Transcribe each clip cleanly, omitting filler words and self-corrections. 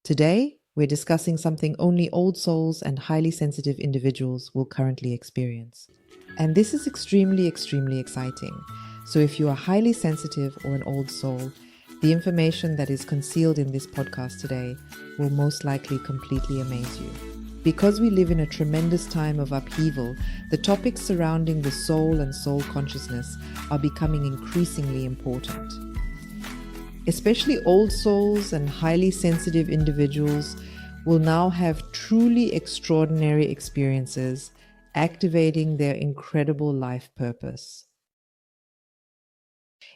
Today, we're discussing something only old souls and highly sensitive individuals will currently experience. And this is extremely, extremely exciting. So if you are highly sensitive or an old soul, the information that is concealed in this podcast today will most likely completely amaze you. Because we live in a tremendous time of upheaval, the topics surrounding the soul and soul consciousness are becoming increasingly important. Especially old souls and highly sensitive individuals will now have truly extraordinary experiences, activating their incredible life purpose.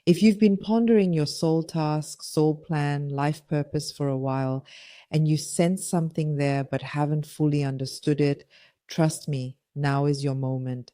If you've been pondering your soul task, soul plan, life purpose for a while, and you sense something there but haven't fully understood it, trust me, now is your moment.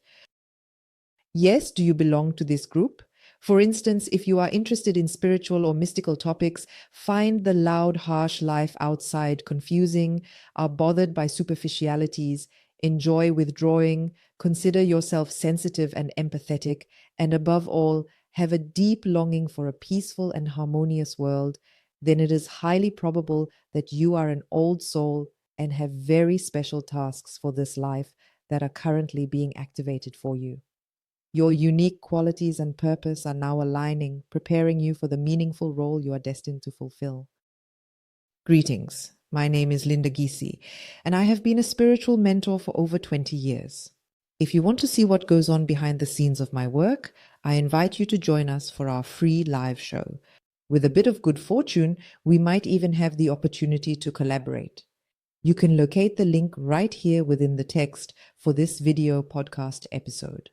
Yes, do you belong to this group? For instance, if you are interested in spiritual or mystical topics, find the loud, harsh life outside confusing, are bothered by superficialities, enjoy withdrawing, consider yourself sensitive and empathetic, and above all, have a deep longing for a peaceful and harmonious world, then it is highly probable that you are an old soul and have very special tasks for this life that are currently being activated for you. Your unique qualities and purpose are now aligning, preparing you for the meaningful role you are destined to fulfill. Greetings. My name is Linda Gysi, and I have been a spiritual mentor for over 20 years. If you want to see what goes on behind the scenes of my work, I invite you to join us for our free live show. With a bit of good fortune, we might even have the opportunity to collaborate. You can locate the link right here within the text for this video podcast episode.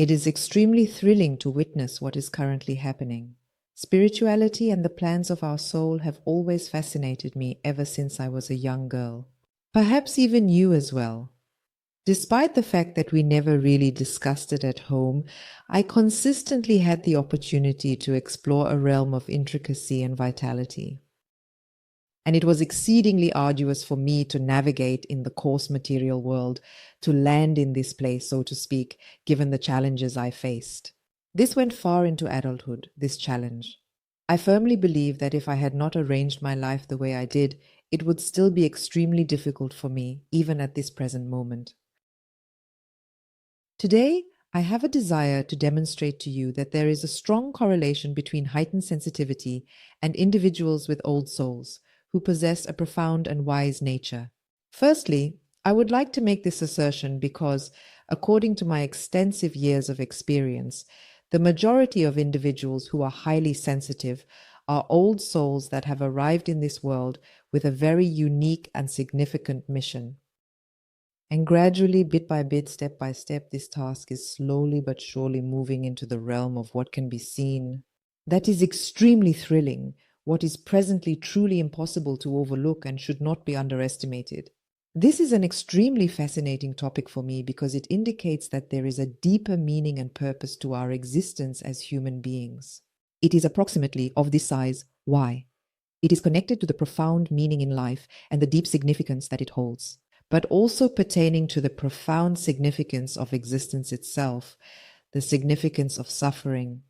It is extremely thrilling to witness what is currently happening. Spirituality and the plans of our soul have always fascinated me ever since I was a young girl. Perhaps even you as well. Despite the fact that we never really discussed it at home, I consistently had the opportunity to explore a realm of intricacy and vitality. And it was exceedingly arduous for me to navigate in the coarse material world, to land in this place, so to speak, given the challenges I faced. This went far into adulthood, this challenge. I firmly believe that if I had not arranged my life the way I did, it would still be extremely difficult for me, even at this present moment. Today, I have a desire to demonstrate to you that there is a strong correlation between heightened sensitivity and individuals with old souls, who possess a profound and wise nature. Firstly, I would like to make this assertion because, according to my extensive years of experience, the majority of individuals who are highly sensitive are old souls that have arrived in this world with a very unique and significant mission. And gradually, bit by bit, step by step, this task is slowly but surely moving into the realm of what can be seen. That is extremely thrilling, what is presently truly impossible to overlook and should not be underestimated. This is an extremely fascinating topic for me because it indicates that there is a deeper meaning and purpose to our existence as human beings. It is approximately of this size. Why? It is connected to the profound meaning in life and the deep significance that it holds, but also pertaining to the profound significance of existence itself, the significance of suffering,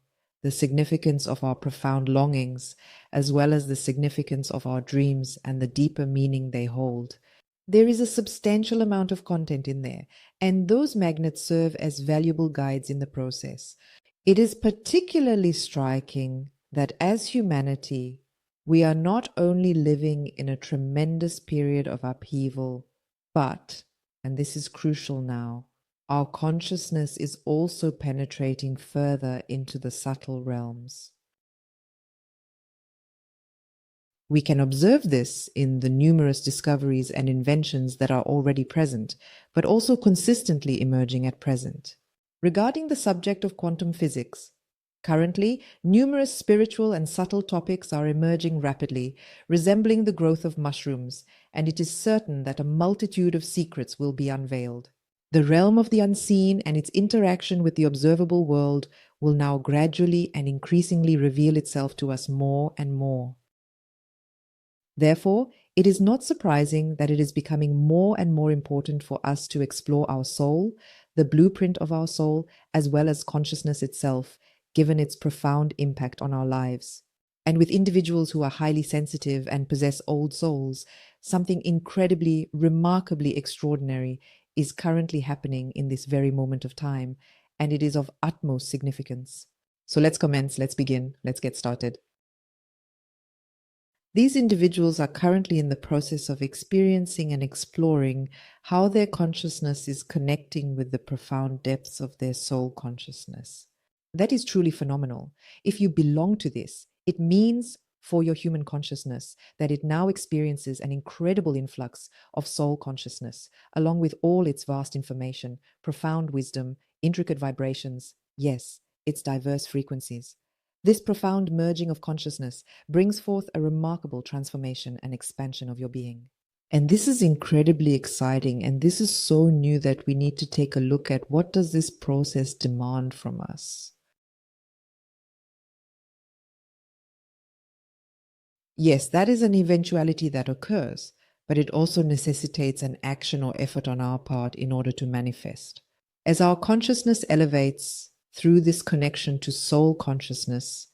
the significance of our profound longings, as well as the significance of our dreams and the deeper meaning they hold. There is a substantial amount of content in there, and those magnets serve as valuable guides in the process. It is particularly striking that as humanity, we are not only living in a tremendous period of upheaval, but, and this is crucial now, our consciousness is also penetrating further into the subtle realms. We can observe this in the numerous discoveries and inventions that are already present, but also consistently emerging at present. Regarding the subject of quantum physics, currently, numerous spiritual and subtle topics are emerging rapidly, resembling the growth of mushrooms, and it is certain that a multitude of secrets will be unveiled. The realm of the unseen and its interaction with the observable world will now gradually and increasingly reveal itself to us more and more. Therefore, it is not surprising that it is becoming more and more important for us to explore our soul, the blueprint of our soul, as well as consciousness itself, given its profound impact on our lives. And with individuals who are highly sensitive and possess old souls, Something incredibly, remarkably extraordinary is currently happening in this very moment of time, and it is of utmost significance. So let's commence, let's begin, let's get started. These individuals are currently in the process of experiencing and exploring how their consciousness is connecting with the profound depths of their soul consciousness. That is truly phenomenal. If you belong to this, it means for your human consciousness that it now experiences an incredible influx of soul consciousness, along with all its vast information, profound wisdom, intricate vibrations, yes, its diverse frequencies. This profound merging of consciousness brings forth a remarkable transformation and expansion of your being. And this is incredibly exciting, and this is so new that we need to take a look at what does this process demand from us. Yes, that is an eventuality that occurs, but it also necessitates an action or effort on our part in order to manifest. As our consciousness elevates through this connection to soul consciousness,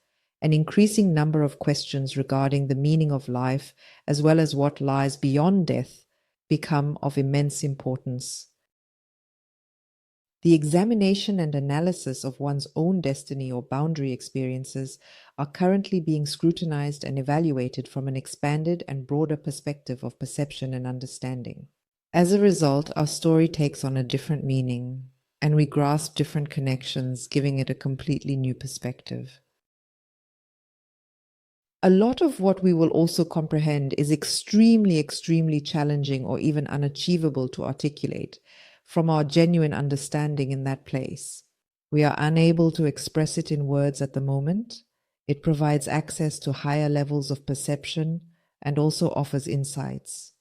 an increasing number of questions regarding the meaning of life, as well as what lies beyond death, become of immense importance. The examination and analysis of one's own destiny or boundary experiences are currently being scrutinized and evaluated from an expanded and broader perspective of perception and understanding. As a result, our story takes on a different meaning, and we grasp different connections, giving it a completely new perspective. A lot of what we will also comprehend is extremely, extremely challenging or even unachievable to articulate from our genuine understanding in that place. We are unable to express it in words at the moment. It provides access to higher levels of perception and also offers insights.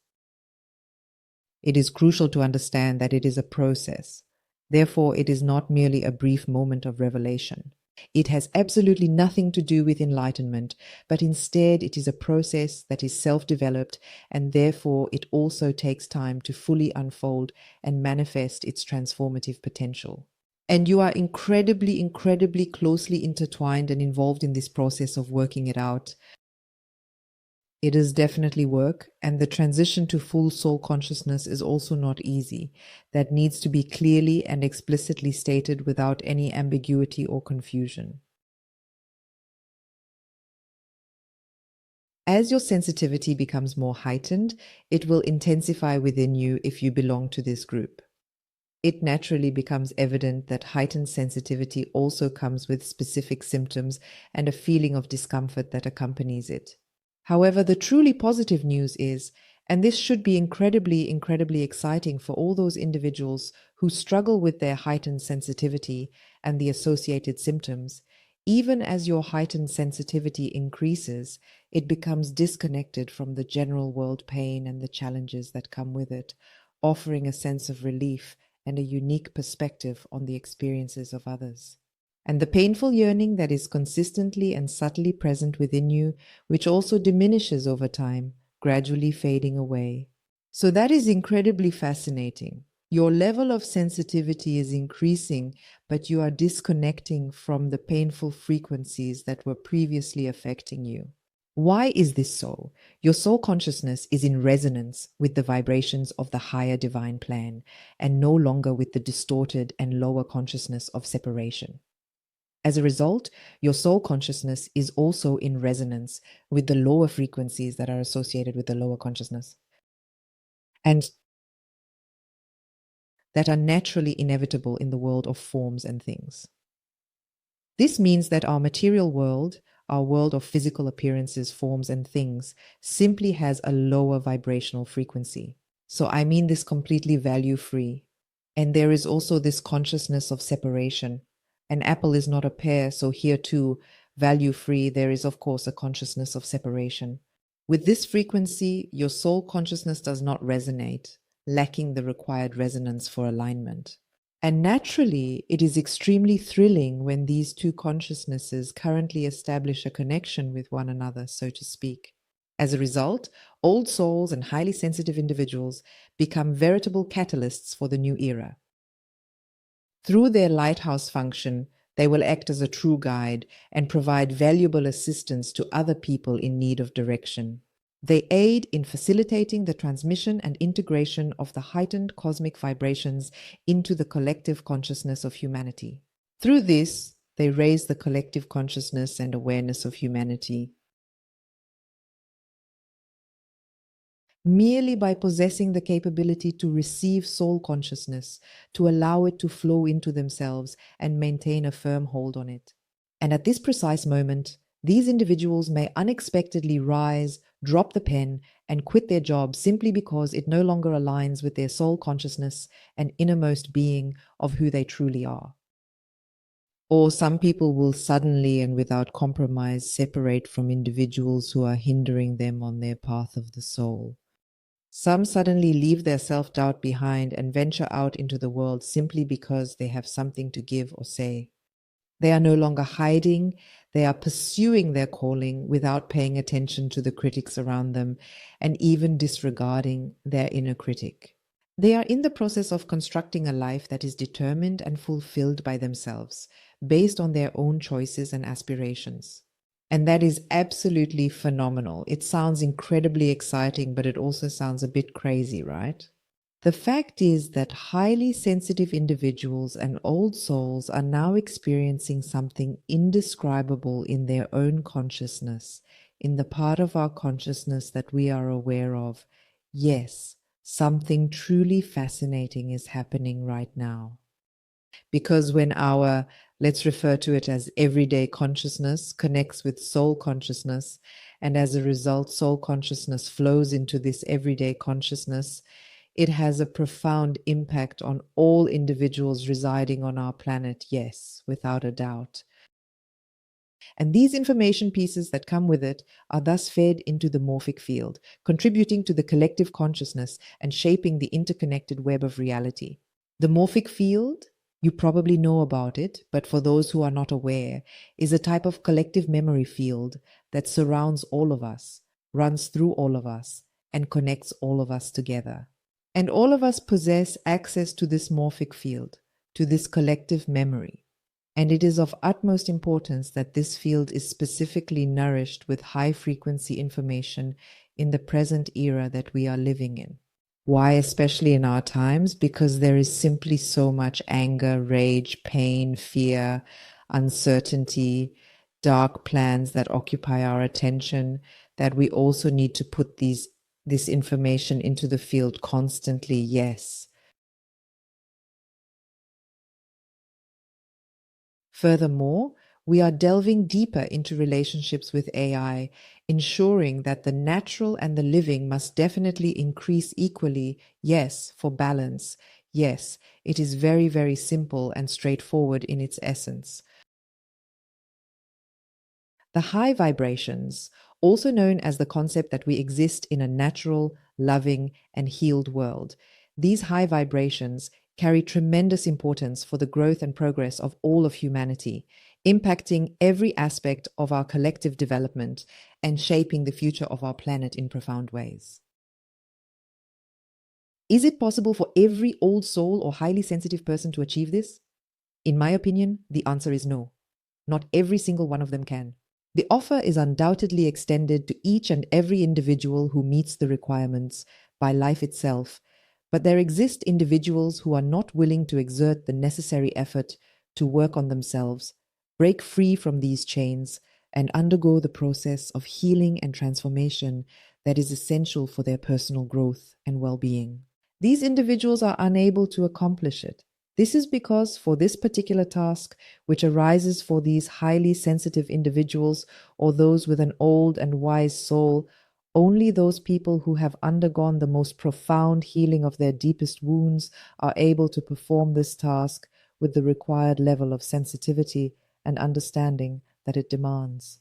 It is crucial to understand that it is a process. Therefore, it is not merely a brief moment of revelation. It has absolutely nothing to do with enlightenment, but instead it is a process that is self-developed, and therefore it also takes time to fully unfold and manifest its transformative potential. And you are incredibly, incredibly closely intertwined and involved in this process of working it out. It is definitely work, and the transition to full soul consciousness is also not easy. That needs to be clearly and explicitly stated without any ambiguity or confusion. As your sensitivity becomes more heightened, it will intensify within you if you belong to this group. It naturally becomes evident that heightened sensitivity also comes with specific symptoms and a feeling of discomfort that accompanies it. However, the truly positive news is, and this should be incredibly, incredibly exciting for all those individuals who struggle with their heightened sensitivity and the associated symptoms, even as your heightened sensitivity increases, it becomes disconnected from the general world pain and the challenges that come with it, offering a sense of relief and a unique perspective on the experiences of others. And the painful yearning that is consistently and subtly present within you, which also diminishes over time, gradually fading away. So that is incredibly fascinating. Your level of sensitivity is increasing, but you are disconnecting from the painful frequencies that were previously affecting you. Why is this so? Your soul consciousness is in resonance with the vibrations of the higher divine plan and no longer with the distorted and lower consciousness of separation. As a result, your soul consciousness is also in resonance with the lower frequencies that are associated with the lower consciousness and that are naturally inevitable in the world of forms and things. This means that our material world, our world of physical appearances, forms, and things, simply has a lower vibrational frequency. So I mean this completely value-free. And there is also this consciousness of separation. An apple is not a pear, so here too, value-free, there is of course a consciousness of separation. With this frequency, your soul consciousness does not resonate, lacking the required resonance for alignment. And naturally, it is extremely thrilling when these two consciousnesses currently establish a connection with one another, so to speak. As a result, old souls and highly sensitive individuals become veritable catalysts for the new era. Through their lighthouse function, they will act as a true guide and provide valuable assistance to other people in need of direction. They aid in facilitating the transmission and integration of the heightened cosmic vibrations into the collective consciousness of humanity. Through this, they raise the collective consciousness and awareness of humanity. Merely by possessing the capability to receive soul consciousness, to allow it to flow into themselves and maintain a firm hold on it. And at this precise moment, these individuals may unexpectedly rise, drop the pen, and quit their job simply because it no longer aligns with their soul consciousness and innermost being of who they truly are. Or some people will suddenly and without compromise separate from individuals who are hindering them on their path of the soul. Some suddenly leave their self-doubt behind and venture out into the world simply because they have something to give or say. They are no longer hiding, they are pursuing their calling without paying attention to the critics around them and even disregarding their inner critic. They are in the process of constructing a life that is determined and fulfilled by themselves, based on their own choices and aspirations. And that is absolutely phenomenal. It sounds incredibly exciting, but it also sounds a bit crazy, right? The fact is that highly sensitive individuals and old souls are now experiencing something indescribable in their own consciousness, in the part of our consciousness that we are aware of. Yes, something truly fascinating is happening right now. Because when our, let's refer to it as everyday consciousness, connects with soul consciousness, and as a result, soul consciousness flows into this everyday consciousness, it has a profound impact on all individuals residing on our planet, yes, without a doubt. And these information pieces that come with it are thus fed into the morphic field, contributing to the collective consciousness and shaping the interconnected web of reality. The morphic field, you probably know about it, but for those who are not aware, is a type of collective memory field that surrounds all of us, runs through all of us, and connects all of us together. And all of us possess access to this morphic field, to this collective memory. And it is of utmost importance that this field is specifically nourished with high-frequency information in the present era that we are living in. Why, especially in our times? Because there is simply so much anger, rage, pain, fear, uncertainty, dark plans that occupy our attention, that we also need to put this information into the field constantly, yes. Furthermore, we are delving deeper into relationships with AI, ensuring that the natural and the living must definitely increase equally, yes, for balance. Yes, it is very, very simple and straightforward in its essence. The high vibrations, also known as the concept that we exist in a natural, loving, and healed world. These high vibrations carry tremendous importance for the growth and progress of all of humanity, impacting every aspect of our collective development and shaping the future of our planet in profound ways. Is it possible for every old soul or highly sensitive person to achieve this? In my opinion, the answer is no. Not every single one of them can. The offer is undoubtedly extended to each and every individual who meets the requirements by life itself, but there exist individuals who are not willing to exert the necessary effort to work on themselves, break free from these chains, and undergo the process of healing and transformation that is essential for their personal growth and well-being. These individuals are unable to accomplish it. This is because for this particular task, which arises for these highly sensitive individuals or those with an old and wise soul, only those people who have undergone the most profound healing of their deepest wounds are able to perform this task with the required level of sensitivity and understanding that it demands.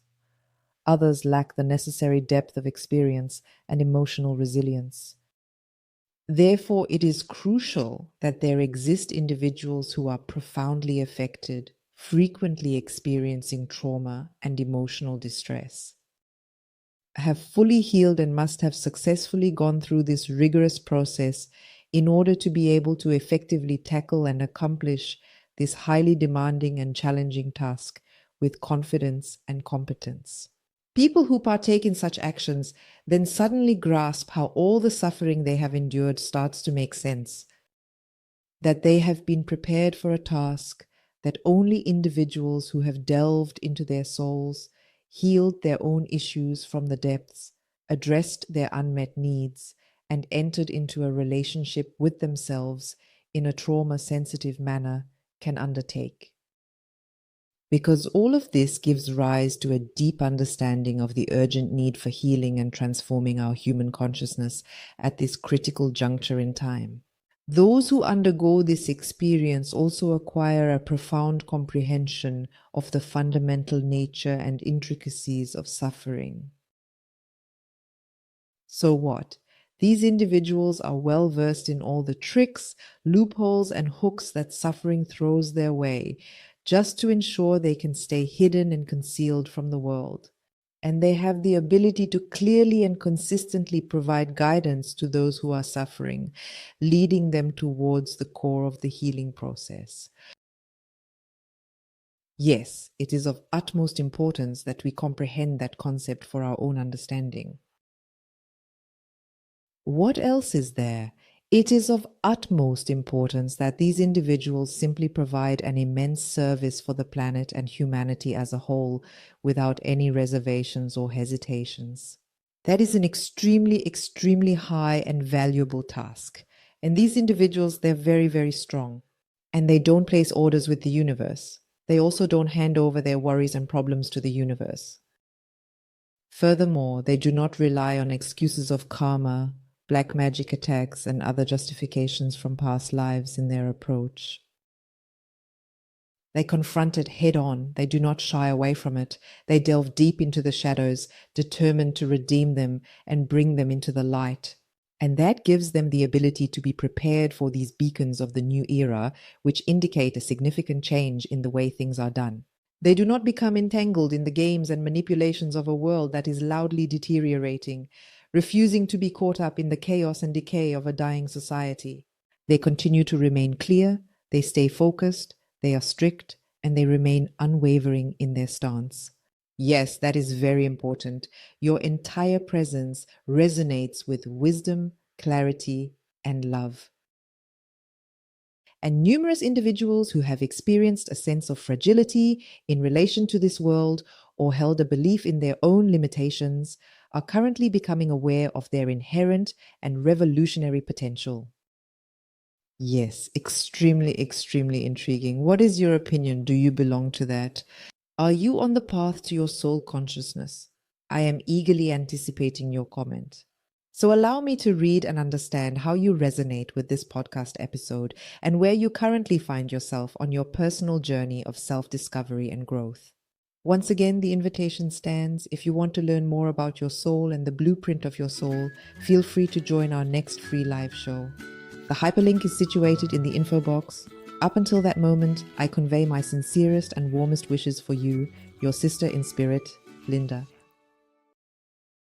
Others lack the necessary depth of experience and emotional resilience. Therefore, it is crucial that there exist individuals who are profoundly affected, frequently experiencing trauma and emotional distress, have fully healed and must have successfully gone through this rigorous process in order to be able to effectively tackle and accomplish this highly demanding and challenging task with confidence and competence. People who partake in such actions then suddenly grasp how all the suffering they have endured starts to make sense, that they have been prepared for a task that only individuals who have delved into their souls, healed their own issues from the depths, addressed their unmet needs, and entered into a relationship with themselves in a trauma-sensitive manner can undertake. Because all of this gives rise to a deep understanding of the urgent need for healing and transforming our human consciousness at this critical juncture in time. Those who undergo this experience also acquire a profound comprehension of the fundamental nature and intricacies of suffering. So what? These individuals are well versed in all the tricks, loopholes, and hooks that suffering throws their way, just to ensure they can stay hidden and concealed from the world. And they have the ability to clearly and consistently provide guidance to those who are suffering, leading them towards the core of the healing process. Yes, it is of utmost importance that we comprehend that concept for our own understanding. What else is there? It is of utmost importance that these individuals simply provide an immense service for the planet and humanity as a whole without any reservations or hesitations. That is an extremely high and valuable task. And these individuals, they're very, very strong. And they don't place orders with the universe. They also don't hand over their worries and problems to the universe. Furthermore, they do not rely on excuses of karma, black magic attacks, and other justifications from past lives in their approach. They confront it head on. They do not shy away from it. They delve deep into the shadows, determined to redeem them and bring them into the light. And that gives them the ability to be prepared for these beacons of the new era, which indicate a significant change in the way things are done. They do not become entangled in the games and manipulations of a world that is loudly deteriorating, refusing to be caught up in the chaos and decay of a dying society. They continue to remain clear, they stay focused, they are strict, and they remain unwavering in their stance. Yes, that is very important. Your entire presence resonates with wisdom, clarity, and love. And numerous individuals who have experienced a sense of fragility in relation to this world or held a belief in their own limitations are currently becoming aware of their inherent and revolutionary potential. Yes, extremely intriguing. What is your opinion? Do you belong to that? Are you on the path to your soul consciousness? I am eagerly anticipating your comment. So allow me to read and understand how you resonate with this podcast episode and where you currently find yourself on your personal journey of self-discovery and growth. Once again, the invitation stands. If you want to learn more about your soul and the blueprint of your soul, feel free to join our next free live show. The hyperlink is situated in the info box. Up until that moment, I convey my sincerest and warmest wishes for you, your sister in spirit, Linda.